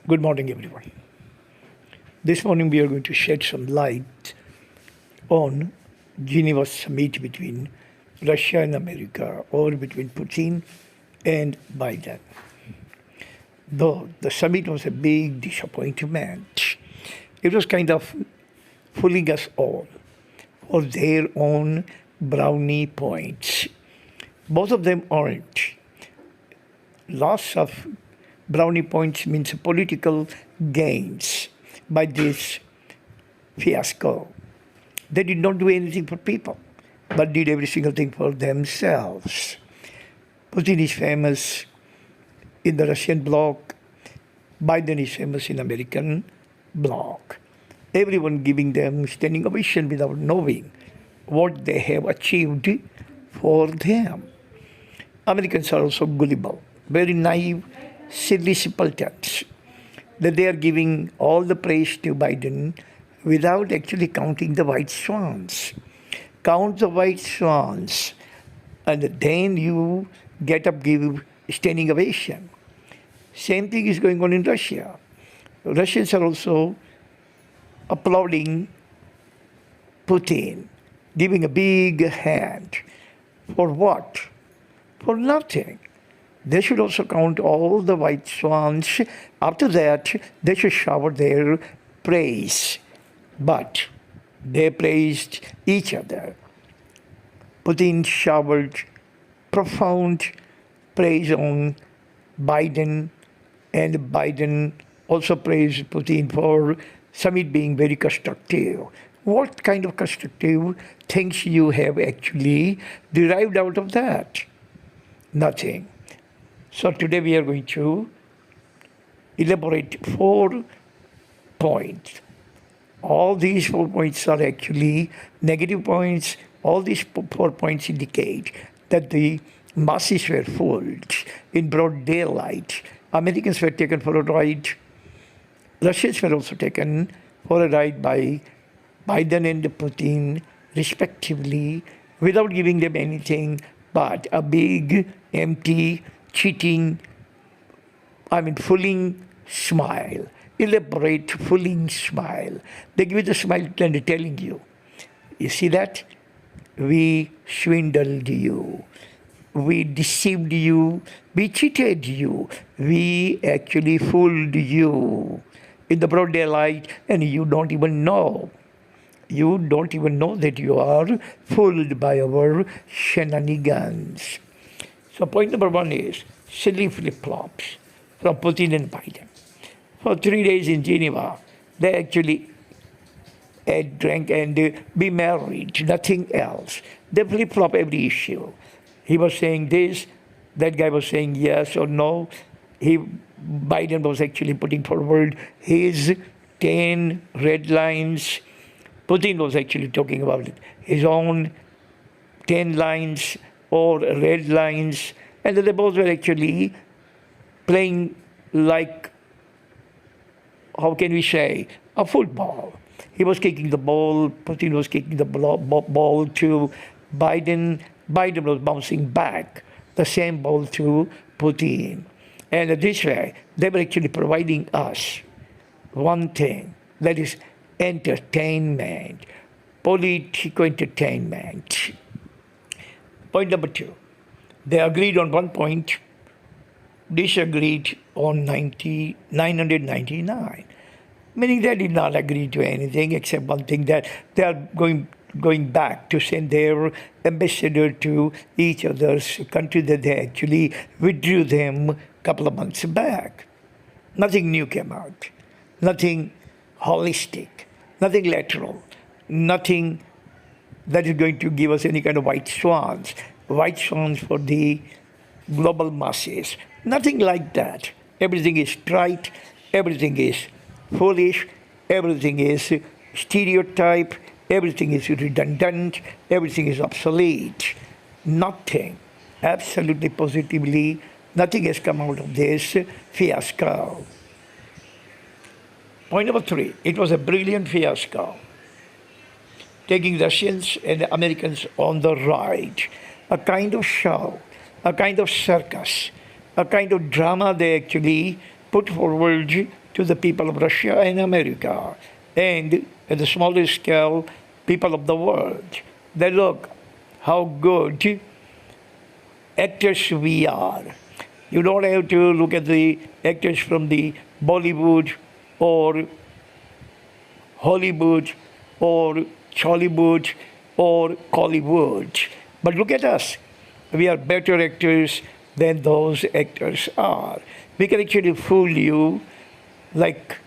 Good morning, everyone. This morning we are going to shed some light on Geneva summit between Russia and America, or between Putin and Biden. Though the summit was a big disappointment, it was kind of fooling us all for their own brownie points. Both of them aren't. Loss of brownie points means political gains by this fiasco. They did not do anything for people, but did every single thing for themselves. Putin is famous in the Russian bloc. Biden is famous in American bloc. Everyone giving them standing ovation without knowing what they have achieved for them. Americans are also gullible, very naive, silly simpletons, that they are giving all the praise to Biden without actually counting the white swans. Count the white swans, and then you get up, give standing ovation. Same thing is going on in Russia. Russians are also applauding Putin, giving a big hand. For what? For nothing. They should also count all the white swans. After that, they should shower their praise. But they praised each other. Putin showered profound praise on Biden, and Biden also praised Putin for summit being very constructive. What kind of constructive things you have actually derived out of that? Nothing. So today we are going to elaborate 4 points. All these 4 points are actually negative points. All these 4 points indicate that the masses were fooled in broad daylight. Americans were taken for a ride. Russians were also taken for a ride by Biden and Putin, respectively, without giving them anything but a big, empty, cheating, fooling smile, elaborate fooling smile. They give you the smile and telling you, you see that? We swindled you. We deceived you. We cheated you. We actually fooled you in the broad daylight, and you don't even know. You don't even know that you are fooled by our shenanigans. So point number 1 is silly flip-flops from Putin and Biden. For 3 days in Geneva, they actually ate, drank, and be married, nothing else. They flip-flop every issue. He was saying this, that guy was saying yes or no. Biden was actually putting forward his 10 red lines. Putin was actually talking about his own 10 lines or red lines, and they both were actually playing like, how can we say, a football. He was kicking the ball, Putin was kicking the ball to Biden, Biden was bouncing back the same ball to Putin. And this way, they were actually providing us one thing, that is entertainment, political entertainment. Point number 2, they agreed on 1 point, disagreed on 999. Meaning they did not agree to anything except one thing, that they are going back to send their ambassador to each other's country, that they actually withdrew them a couple of months back. Nothing new came out. Nothing holistic. Nothing lateral. Nothing that is going to give us any kind of white swans for the global masses. Nothing like that. Everything is trite, everything is foolish, everything is stereotype, everything is redundant, everything is obsolete. Nothing, absolutely positively, nothing has come out of this fiasco. Point number 3, it was a brilliant fiasco, taking Russians and Americans on the ride. A kind of show, a kind of circus, a kind of drama they actually put forward to the people of Russia and America, and at the smallest scale, people of the world. That look how good actors we are. You don't have to look at the actors from the Bollywood or Hollywood or Chollywood or Collywood. But look at us. We are better actors than those actors are. We can actually fool you, like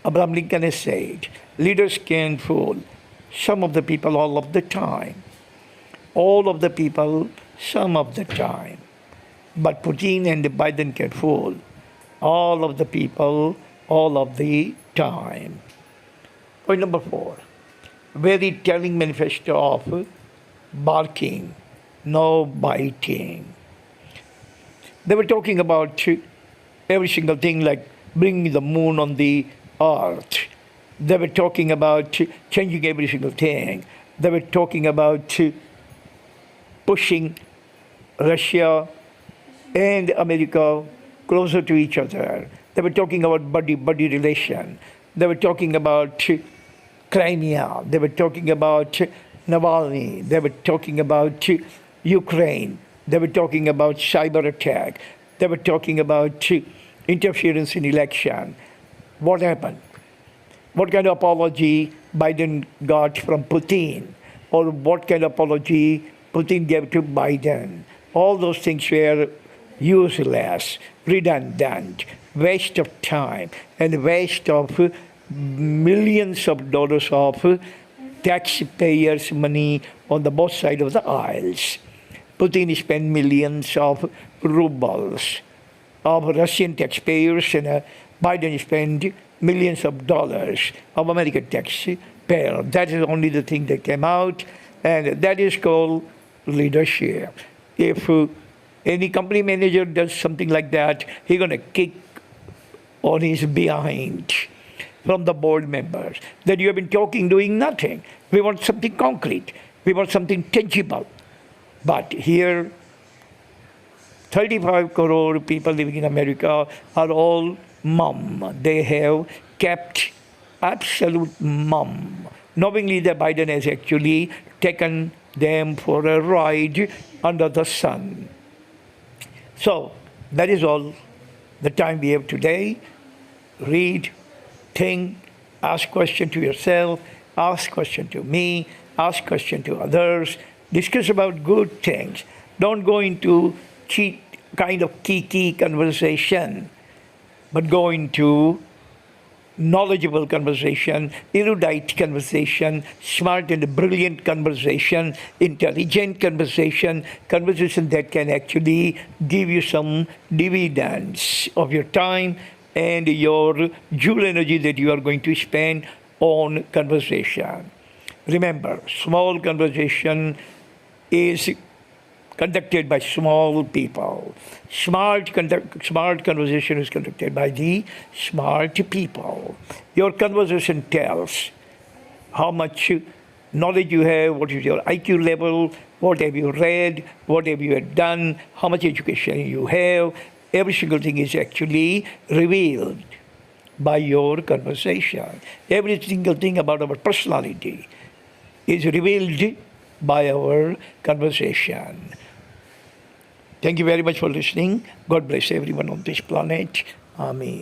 Abraham Lincoln has said. Leaders can fool some of the people all of the time. All of the people some of the time. But Putin and Biden can fool all of the people all of the time. Point number 4. Very telling manifesto of barking, no biting. They were talking about every single thing, like bringing the moon on the earth. They were talking about changing every single thing. They were talking about pushing Russia and America closer to each other. They were talking about buddy relation. They were talking about Crimea. They were talking about Navalny. They were talking about Ukraine. They were talking about cyber attack. They were talking about interference in election. What happened? What kind of apology Biden got from Putin? Or what kind of apology Putin gave to Biden? All those things were useless, redundant, waste of time, and waste of millions of dollars of taxpayers' money on the both sides of the aisles. Putin spent millions of rubles of Russian taxpayers, and Biden spent millions of dollars of American taxpayers. That is only the thing that came out, and that is called leadership. If any company manager does something like that, he's going to kick on his behind from the board members that you have been talking, doing nothing. We want something concrete. We want something tangible. But here, 35 crore people living in America are all mum. They have kept absolute mum, knowingly that Biden has actually taken them for a ride under the sun. So that is all the time we have today. Read, think, ask question to yourself, ask question to me, ask question to others, discuss about good things. Don't go into cheat kind of kiki conversation, but go into knowledgeable conversation, erudite conversation, smart and brilliant conversation, intelligent conversation, conversation that can actually give you some dividends of your time and your jewel energy that you are going to spend on conversation. Remember, small conversation is conducted by small people. Smart conversation is conducted by the smart people. Your conversation tells how much knowledge you have, what is your IQ level, what have you read, what have you done, how much education you have. Every single thing is actually revealed by your conversation. Every single thing about our personality is revealed by our conversation. Thank you very much for listening. God bless everyone on this planet. Amen.